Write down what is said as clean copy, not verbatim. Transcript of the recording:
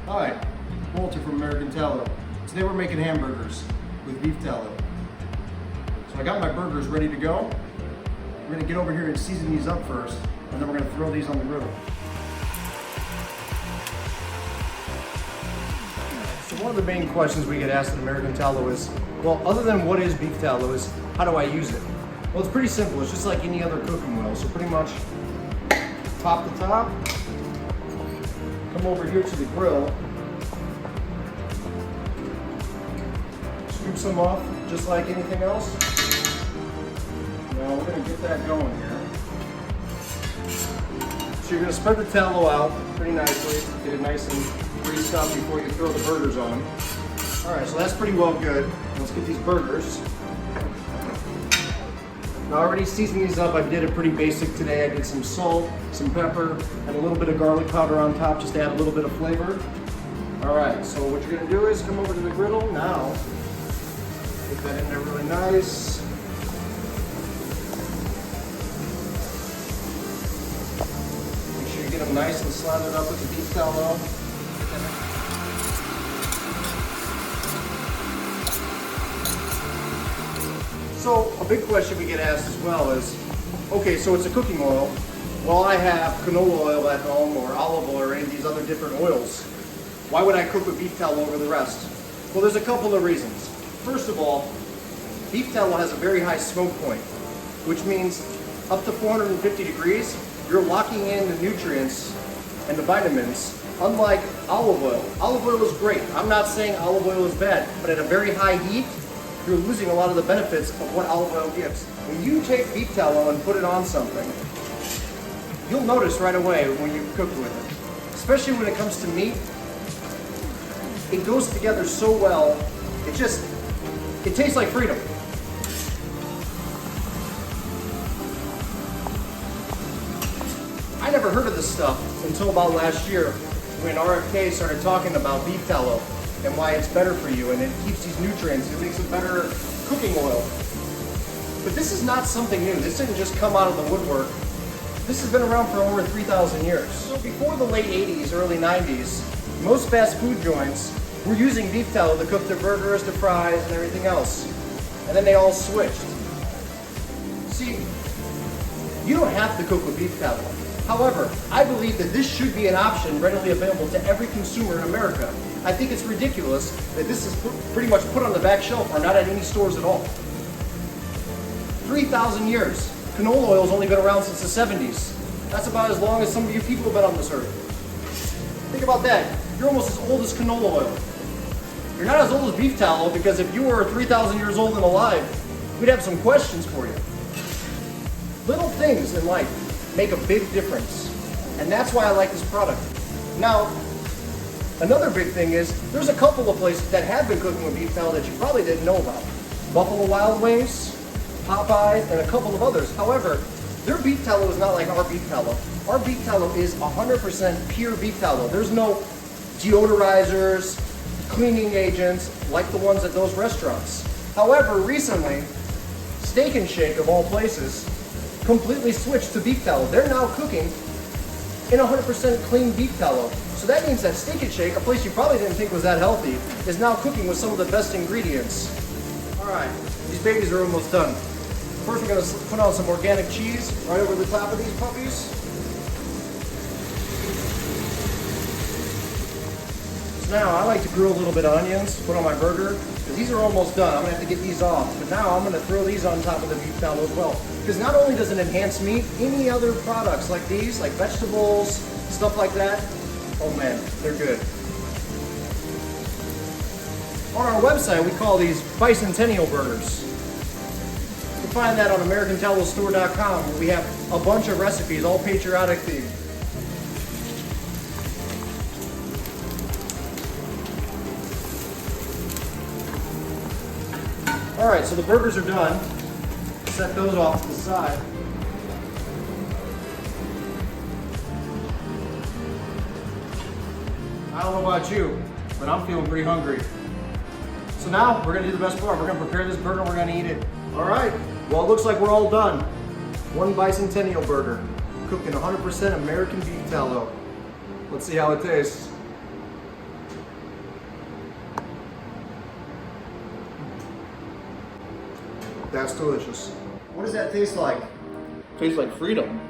Hi, Walter from American Tallow. Today we're making hamburgers with beef tallow. So I got my burgers ready to go. We're gonna get over here and season these up first, and then we're gonna throw these on the griddle. So one of the main questions we get asked at American Tallow is, well, other than what is beef tallow, is how do I use it? Well, it's pretty simple. It's just like any other cooking oil. So pretty much pop the top, come over here to the grill, scoop some off just like anything else. Now we're going to get that going here. So you're going to spread the tallow out pretty nicely, get it nice and greased up before you throw the burgers on. Alright, so that's pretty well good. Let's get these burgers. Now I already seasoned these up. I did it pretty basic today. I did some salt, some pepper, and a little bit of garlic powder on top just to add a little bit of flavor. Alright, so what you're going to do is come over to the griddle now. Get that in there really nice. Make sure you get them nice and slathered up with the beef tallow. So a big question we get asked as well is, okay, so it's a cooking oil. Well, I have canola oil at home or olive oil or any of these other different oils. Why would I cook with beef tallow over the rest? Well, there's a couple of reasons. First of all, beef tallow has a very high smoke point, which means up to 450 degrees, you're locking in the nutrients and the vitamins, unlike olive oil. Olive oil is great. I'm not saying olive oil is bad, but at a very high heat, you're losing a lot of the benefits of what olive oil gives. When you take beef tallow and put it on something, you'll notice right away when you cook with it. Especially when it comes to meat, it goes together so well, it tastes like freedom. I never heard of this stuff until about last year when RFK started talking about beef tallow and why it's better for you, and it keeps these nutrients, it makes a better cooking oil. But this is not something new. This didn't just come out of the woodwork. This has been around for over 3,000 years. So before the late 80s, early 90s, most fast food joints were using beef tallow to cook their burgers, their fries, and everything else. And then they all switched. See, you don't have to cook with beef tallow. However, I believe that this should be an option readily available to every consumer in America. I think it's ridiculous that this is pretty much put on the back shelf or not at any stores at all. 3,000 years. Canola oil has only been around since the 70s. That's about as long as some of you people have been on this earth. Think about that. You're almost as old as canola oil. You're not as old as beef tallow, because if you were 3,000 years old and alive, we'd have some questions for you. Little things in life make a big difference, and that's why I like this product. Now, another big thing is, there's a couple of places that have been cooking with beef tallow that you probably didn't know about. Buffalo Wild Wings, Popeyes, and a couple of others. However, their beef tallow is not like our beef tallow. Our beef tallow is 100% pure beef tallow. There's no deodorizers, cleaning agents like the ones at those restaurants. However, recently, Steak and Shake, of all places, completely switched to beef tallow. They're now cooking in 100% clean beef tallow. So that means that Steak and Shake, a place you probably didn't think was that healthy, is now cooking with some of the best ingredients. Alright, these babies are almost done. First we're going to put on some organic cheese right over the top of these puppies. So now I like to grill a little bit of onions, put on my burger, because these are almost done. I'm going to have to get these off. But now I'm going to throw these on top of the beef tallow as well. Because not only does it enhance meat, any other products like these, like vegetables, stuff like that, oh man, they're good. On our website, we call these bicentennial burgers. You can find that on AmericanTallowStore.com, where we have a bunch of recipes, all patriotic themed. Alright, so the burgers are done. Set those off to the side. I don't know about you, but I'm feeling pretty hungry. So now we're going to do the best part. We're going to prepare this burger and we're going to eat it. Alright, well it looks like we're all done. One bicentennial burger, cooked in 100% American beef tallow. Let's see how it tastes. That's delicious. What does that taste like? Tastes like freedom.